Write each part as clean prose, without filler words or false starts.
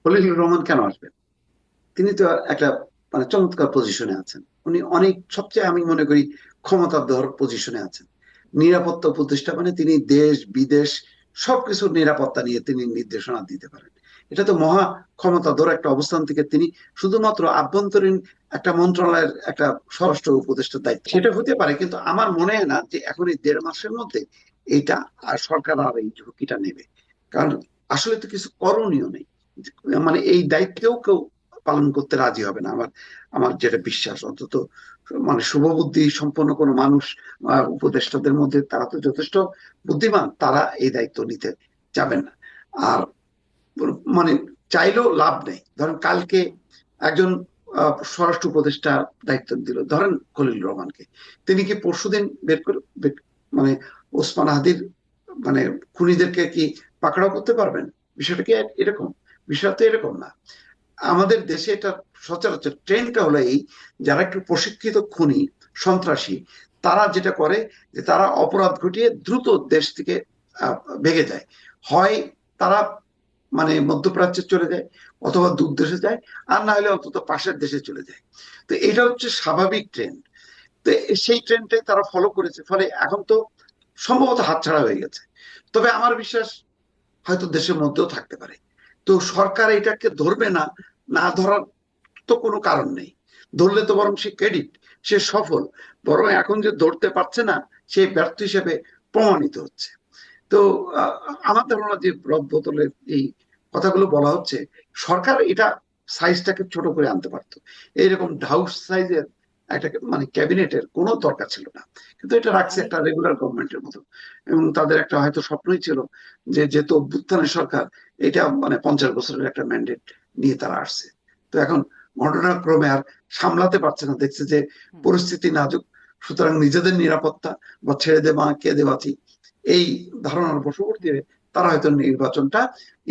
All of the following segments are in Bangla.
খলিলুর রহমান কেন আসবেন? তিনি তো একটা মানে চমৎকার পজিশনে আছেন। উনি অনেক সবচেয়ে আমি মনে করি ক্ষমতাধর পজিশনে আছেন। নিরাপত্তা উপদেষ্টা মানে তিনি দেশ বিদেশ সবকিছুর নিরাপত্তা নিয়ে তিনি নির্দেশনা দিতে পারেন। এটা তো মহা ক্ষমতাধর একটা অবস্থান থেকে তিনি শুধুমাত্র আভ্যন্তরীণ একটা মন্ত্রণালয়ের একটা স্বরাষ্ট্র উপদেষ্টার দায়িত্ব সেটা হতে পারে, কিন্তু আমার মনে হয় না যে এখন এই 1.5 মাসের মধ্যে এটা আর সরকার আর এই ঝুঁকিটা নেবে। কারণ আসলে তো কিছু করণীয় নেই। মানে এই দায়িত্বেও কেউ পালন করতে রাজি হবে না, আমার আমার যেটা বিশ্বাস অন্তত। মানে শুভবুদ্ধি সম্পন্ন কোনো মানুষ উপদেষ্টাদের মধ্যে তারা তো যথেষ্ট বুদ্ধিমান, তারা এই দায়িত্ব নিতে যাবেন না। আর মানে চাইলেও লাভ নেই। ধরেন কালকে একজন স্বরাষ্ট্র উপদেষ্টা দায়িত্ব দিল, ধরেন খলিলুর রহমানকে। তিনি কি পরশুদিন মানে ওসমান হাদির মানে খুনিদেরকে কি পাকড়াও করতে পারবেন? বিষয়টা কি এরকম? বিষয় তো এরকম না। আমাদের দেশে এটা সচরাচর ট্রেন্ডটা হলো এই, যারা একটু প্রশিক্ষিত খুনি সন্ত্রাসী তারা যেটা করে যে তারা অপরাধ ঘটিয়ে দ্রুত দেশ থেকে আহ, ভেগে যায়। হয় তারা মানে মধ্যপ্রাচ্যে চলে যায়, অথবা দূর দেশে যায়, আর না হলে অন্তত পাশের দেশে চলে যায়। তো এটা হচ্ছে স্বাভাবিক ট্রেন্ড। তো সেই ট্রেন্ডটাই তারা ফলো করেছে, ফলে এখন তো সম্ভবত হাতছাড়া হয়ে গেছে। তবে আমার বিশ্বাস হয়তো দেশের মধ্যেও থাকতে পারে। তো সরকার এটাকে ধরবে না, না ধরার তো কোনো কারণ নেই। ধরলে তো বরং সে ক্রেডিট, সে সফল। বরং এখন যে ধরতে পারছে না, সে ব্যর্থ হিসেবে প্রমাণিত হচ্ছে। তো আহ, আমার ধারণা যে রদ বোতলের এই কথাগুলো বলা হচ্ছে, সরকার এটা সাইজটাকে ছোট করে আনতে পারতো। এইরকম ঢাউস সাইজের একটা মানে ক্যাবিনেটের কোনো দরকার ছিল না। কিন্তু এটা রাখছে আমি একটা রেগুলার গভর্নমেন্টের মতো। এবং তাদের একটা হয়তো স্বপ্নই ছিল যে যেহেতু অভ্যুত্থানের সরকার, এটা মানে 50 বছরের একটা ম্যান্ডেট নিয়ে তারা আসছে। তো এখন ঘটনাক্রমে আর সামলাতে পারছে না, দেখছে যে হুম, পরিস্থিতি নাজুক। সুতরাং নিজেদের নিরাপত্তা বা ছেড়ে দে মা কে দে বাঁচি, এই ধারণার বশবর্তী হয়ে তারা হয়তো নির্বাচনটা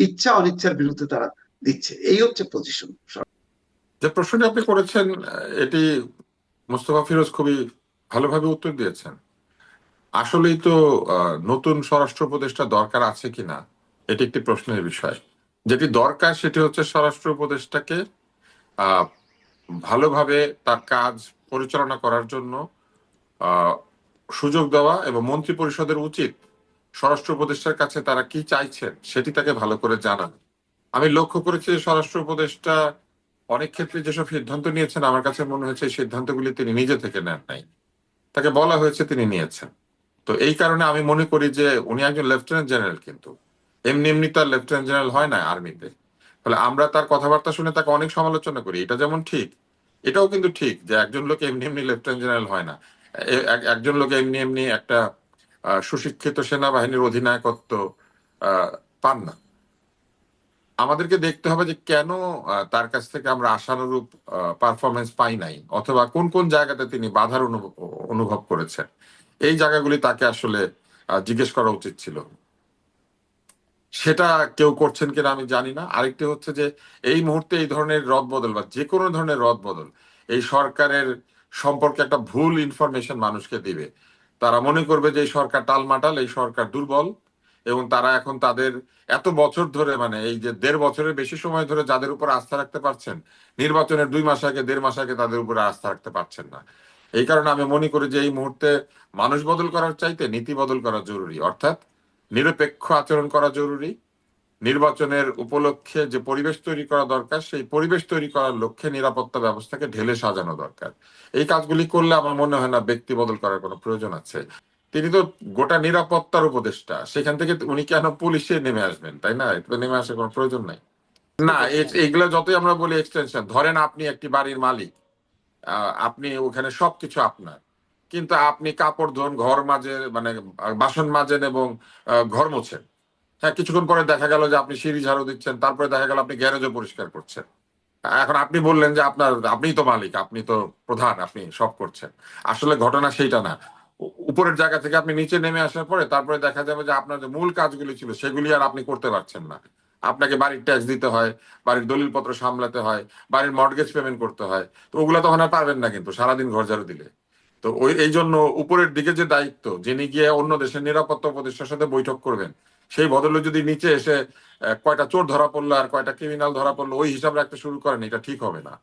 ইচ্ছা অনিচ্ছার বিরুদ্ধে তারা দিচ্ছে। এই হচ্ছে পজিশন। যে প্রশ্নটি আপনি করেছেন এটি মোস্তফা ফিরোজ খুবই ভালোভাবে উত্তর দিয়েছেন। আসলেই তো নতুন স্বরাষ্ট্র উপদেষ্টা দরকার আছে কিনা এটি একটি প্রশ্নের বিষয়। যেটি দরকার সেটি হচ্ছে স্বরাষ্ট্র উপদেষ্টাকে আহ ভালোভাবে তার কাজ পরিচালনা করার জন্য আহ সুযোগ দেওয়া, এবং মন্ত্রী পরিষদের উচিত স্বরাষ্ট্র উপদেষ্টার কাছে তারা কি চাইছেন সেটি তাকে ভালো করে জানানো। আমি লক্ষ্য করেছি যে স্বরাষ্ট্র উপদেষ্টা অনেক ক্ষেত্রে যেসব সিদ্ধান্ত নিয়েছেন আমার কাছে মনে হয়েছে এই সিদ্ধান্তগুলি তিনি নিজে থেকে নেন নাই, তাকে বলা হয়েছে তিনি নিয়েছেন। তো এই কারণে আমি মনে করি যে উনি একজন লেফটেন্যান্ট জেনারেল, কিন্তু এমনি এমনি তো আর লেফটেন্যান্ট জেনারেল হয় না আর্মিতে। ফলে আমরা তার কথাবার্তা শুনে তাকে অনেক সমালোচনা করি, এটা যেমন ঠিক এটাও কিন্তু ঠিক যে একজন লোক এমনি এমনি লেফটেন্যান্ট জেনারেল হয় না। একজন লোক এমনি এমনি একটা সুশিক্ষিত সেনাবাহিনীর অধিনায়কত্ব আহ, পান না। আমাদেরকে দেখতে হবে যে কেন তার কাছ থেকে আমরা আশানুরূপ পারফরমেন্স পাই নাই, অথবা কোন কোন জায়গাতে তিনি বাধার অনুভব করেছেন। এই জায়গাগুলি তাকে আসলে জিজ্ঞেস করা উচিত ছিল। সেটা কেউ করছেন কিনা আমি জানি না। আরেকটি হচ্ছে যে এই মুহূর্তে এই ধরনের রদবদল বা যে কোনো ধরনের রদবদল এই সরকারের সম্পর্কে একটা ভুল ইনফরমেশন মানুষকে দিবে। তারা মনে করবে যে এই সরকার টালমাটাল, এই সরকার দুর্বল, এবং তারা এখন তাদের এত বছর ধরে মানে এই যে 1.5 বছরের বেশি সময় ধরে যাদের উপর আস্থা রাখতে পারছেন, নির্বাচনের 2 মাস আগে 1.5 মাস আগে তাদের উপরে আস্থা রাখতে পারছেন না। এই কারণে আমি মনে করি যে এই মুহূর্তে মানুষ বদল করার চাইতে নীতি বদল করা জরুরি, অর্থাৎ নিরপেক্ষ আচরণ করা জরুরি। নির্বাচনের উপলক্ষে যে পরিবেশ তৈরি করা দরকার সেই পরিবেশ তৈরি করার লক্ষ্যে নিরাপত্তা ব্যবস্থাকে ঢেলে সাজানো দরকার। এই কাজগুলি করলে আমার মনে হয় না ব্যক্তি বদল করার কোনো প্রয়োজন আছে। তিনি তো গোটা নিরাপত্তার উপদেষ্টা, সেখান থেকে উনি কেন পুলিশে নেমে আসবেন, তাই না? এটা তো নেমে আসার কোনো প্রয়োজন নাই। না, বুঝলাম। এগুলো যতই আমরা বলি এক্সটেনশন, ধরেন আপনি একটি বাড়ির মালিক, আপনি ওখানে সবকিছু আপনার, কিন্তু আপনি কাপড় ধোন, ঘর মাজেন, মানে বাসন মাজেন এবং ঘর মোছেন। হ্যাঁ, কিছুক্ষণ পরে দেখা গেল যে আপনি সিঁড়ি ঝাড়ু দিচ্ছেন, তারপরে দেখা গেল আপনি গ্যারেজও পরিষ্কার করছেন। এখন আপনি বললেন যে আপনিই তো মালিক, আপনি তো প্রধান, আপনি সব করছেন। আসলে ঘটনা সেইটা না। উপরের জায়গা থেকে আপনি নিচে নেমে আসার পরে তারপরে দেখা যাবে যে আপনার যে মূল কাজগুলি ছিল সেগুলি আর আপনি করতে পারছেন না। আপনাকে বাড়ির ট্যাক্স দিতে হয়, বাড়ির দলিলপত্র সামলাতে হয়, বাড়ির মর্টগেজ পেমেন্ট করতে হয়। তো ওগুলো তখন আর পারবেন না কিন্তু সারাদিন ঘর ঝাড়ু দিলে। তো এই জন্য উপরের দিকে যে দায়িত্ব, যিনি গিয়ে অন্য দেশের নিরাপত্তা উপদেষ্টার সাথে বৈঠক করবেন, সেই বদলে যদি নিচে এসে কয়টা চোর ধরা পড়লো আর কয়টা ক্রিমিনাল ধরা পড়লো ওই হিসাব রাখতে শুরু করেন, এটা ঠিক হবে না।